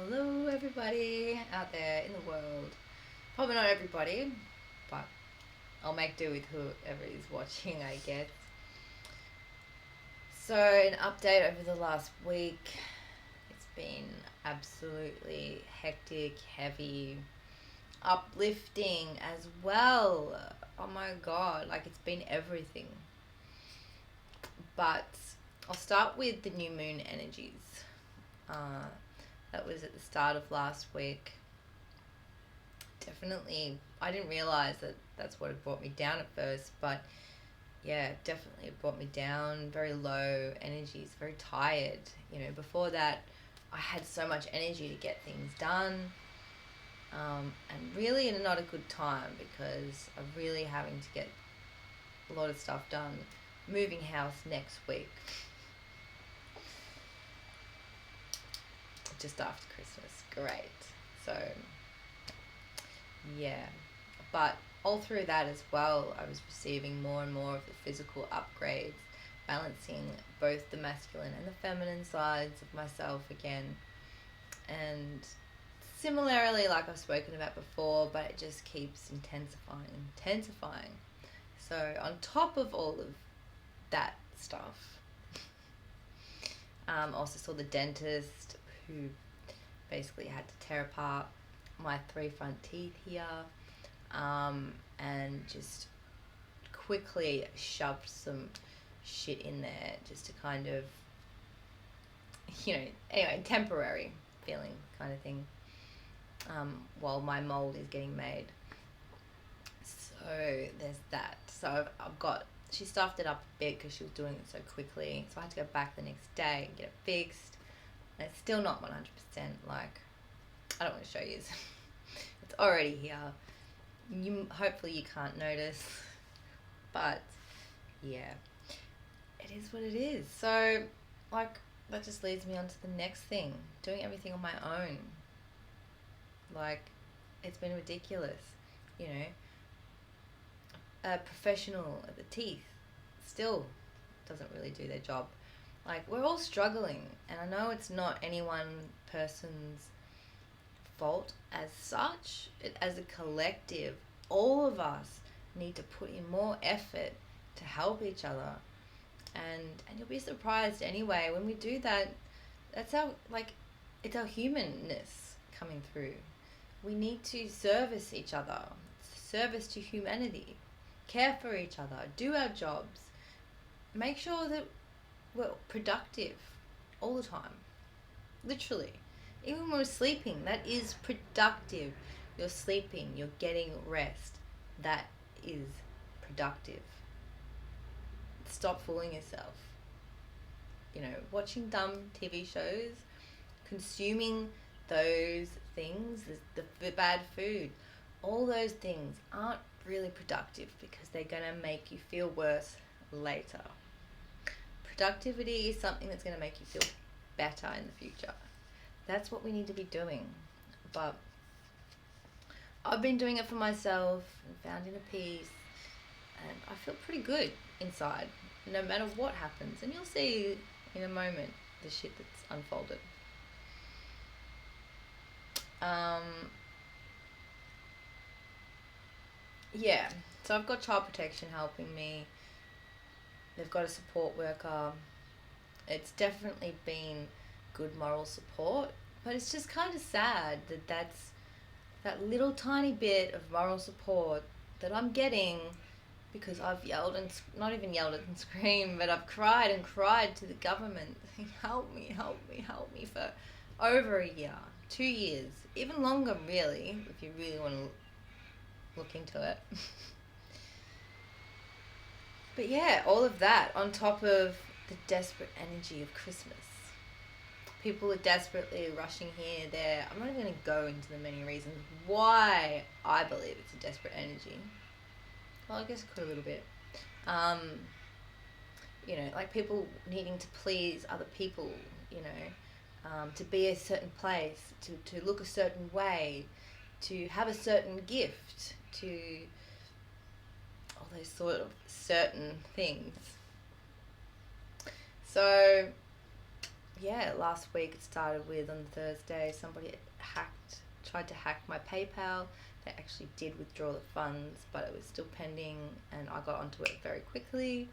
Hello, everybody out there in the world. Probably not everybody, but I'll make do with whoever is watching, I guess. So, an update over the last week. It's been absolutely hectic, heavy, uplifting as well. Oh my god, like it's been everything. But I'll start with the new moon energies. Uh, that was at the start of last week. Definitely, I didn't realize that that's what had brought me down at first, but yeah, definitely it brought me down. Very low energies, very tired. Before that, I had so much energy to get things done, and really in not a good time because I'm really having to get a lot of stuff done. Moving house next week, just after Christmas. Great. So yeah, but all through that as well, I was receiving more and more of the physical upgrades, balancing both the masculine and the feminine sides of myself again. And similarly, like I've spoken about before, but it just keeps intensifying. So, on top of all of that stuff, also saw the dentist who basically had to tear apart my three front teeth here, and just quickly shoved some shit in there just to kind of, anyway, temporary feeling kind of thing, while my mold is getting made. So there's that. So she stuffed it up a bit because she was doing it so quickly. So I had to go back the next day and get it fixed. And it's still not 100%. Like, I don't want to show you. It's already here. Hopefully you can't notice. But yeah, it is what it is. So, like, that just leads me on to the next thing. Doing everything on my own. Like, it's been ridiculous. A professional at the teeth still doesn't really do their job. Like, we're all struggling, and I know it's not any one person's fault as such. As a collective, all of us need to put in more effort to help each other, and you'll be surprised anyway when we do that. That's our, like, it's our humanness coming through. We need to service each other, service to humanity, care for each other, do our jobs, make sure that we're productive all the time. Literally. Even when we're sleeping, that is productive. You're sleeping, you're getting rest. That is productive. Stop fooling yourself. Watching dumb TV shows, consuming those things, the bad food, all those things aren't really productive because they're going to make you feel worse later. Productivity is something that's going to make you feel better in the future. That's what we need to be doing. But I've been doing it for myself and found inner peace, and I feel pretty good inside, no matter what happens. And you'll see in a moment the shit that's unfolded. Yeah, so I've got child protection helping me. They've got a support worker. It's definitely been good moral support, but it's just kind of sad that's that little tiny bit of moral support that I'm getting because I've yelled and not even yelled and screamed, but I've cried and cried to the government, help me, help me, help me, for over a year, 2 years, even longer really, if you really want to look into it. But yeah, all of that on top of the desperate energy of Christmas. People are desperately rushing here, there. I'm not even going to go into the many reasons why I believe it's a desperate energy. Well, I guess I could a little bit. Like people needing to please other people, to be a certain place, to look a certain way, to have a certain gift, to all those sort of certain things. So, yeah, last week it started with, on Thursday, somebody tried to hack my PayPal. They actually did withdraw the funds, but it was still pending, and I got onto it very quickly.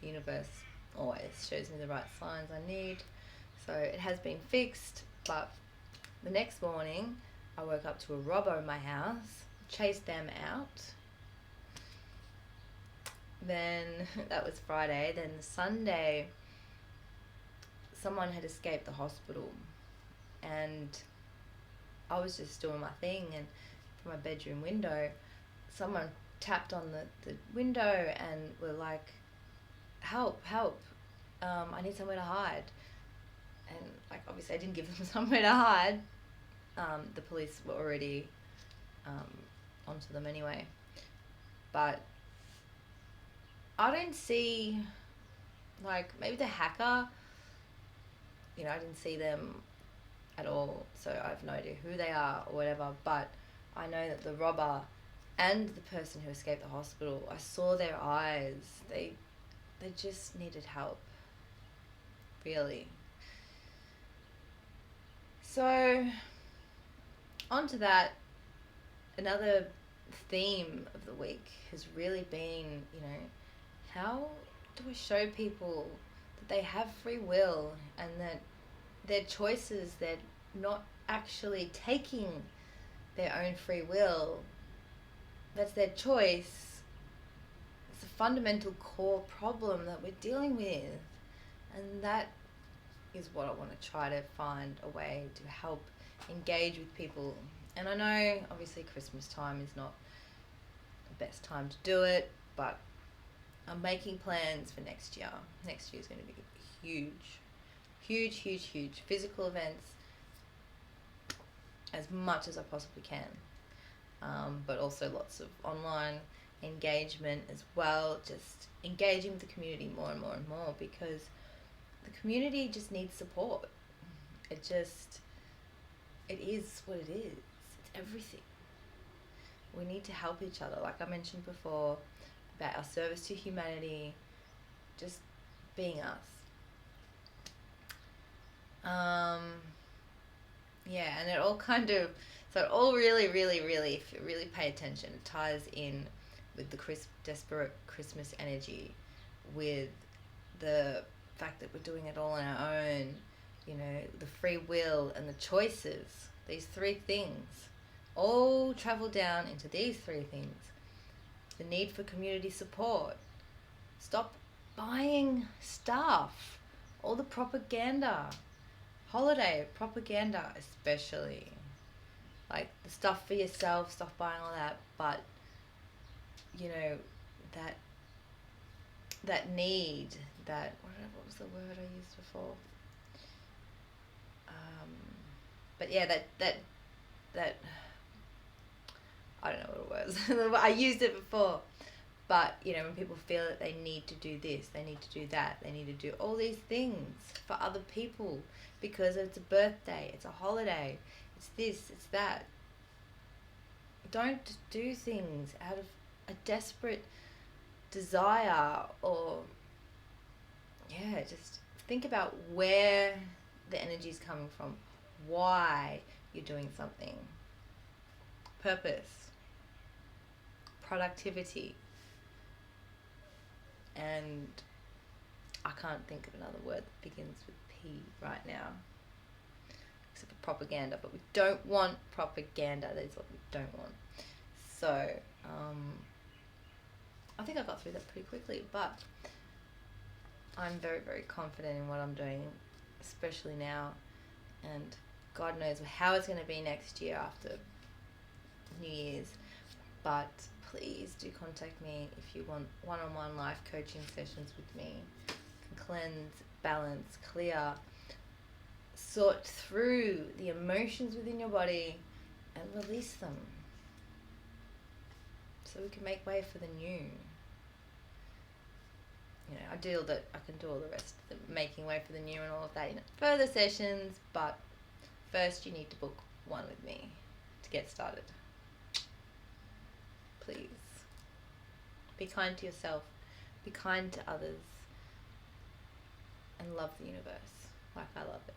The universe always shows me the right signs I need. So it has been fixed, but the next morning I woke up to a robber in my house, chased them out. Then that was Friday. Then Sunday, someone had escaped the hospital, and I was just doing my thing, and from my bedroom window, someone tapped on the window and were like, help, help, I need somewhere to hide. And like, obviously I didn't give them somewhere to hide. The police were already onto them anyway. But I don't see, like, maybe the hacker, I didn't see them at all, so I have no idea who they are or whatever, but I know that the robber and the person who escaped the hospital, I saw their eyes. They just needed help, really. So, onto that, another theme of the week has really been, how do we show people that they have free will and that their choices, they're not actually taking their own free will, that's their choice. It's a fundamental core problem that we're dealing with, and that is what I want to try to find a way to help engage with people. And I know obviously Christmas time is not the best time to do it, but I'm making plans for next year. Next year is going to be huge physical events, as much as I possibly can, but also lots of online engagement as well, just engaging with the community more and more and more, because the community just needs support. It is what it is. It's everything. We need to help each other, like I mentioned before, about our service to humanity, just being us. Yeah, and it all so it all really, if you really pay attention, it ties in with the desperate Christmas energy, with the fact that we're doing it all on our own, the free will and the choices. These three things all travel down into these three things. The need for community support. Stop buying stuff. All the propaganda. Holiday propaganda especially. Like the stuff for yourself, stop buying all that, but that need, what was the word I used before? But yeah, that I don't know what it was. I used it before. But, when people feel that they need to do this, they need to do that, they need to do all these things for other people because it's a birthday, it's a holiday, it's this, it's that. Don't do things out of a desperate desire, or, just think about where the energy is coming from, why you're doing something. Purpose, productivity, and I can't think of another word that begins with P right now, except for propaganda, but we don't want propaganda. That is what we don't want. So, I think I got through that pretty quickly, but I'm very, very confident in what I'm doing, especially now, and God knows how it's going to be next year after New Year's. But please do contact me if you want one-on-one life coaching sessions with me. You can cleanse, balance, clear, sort through the emotions within your body and release them, so we can make way for the new. I can do all the rest, the making way for the new and all of that in further sessions, but first you need to book one with me to get started. Please. Be kind to yourself. Be kind to others. And love the universe. Like, I love it.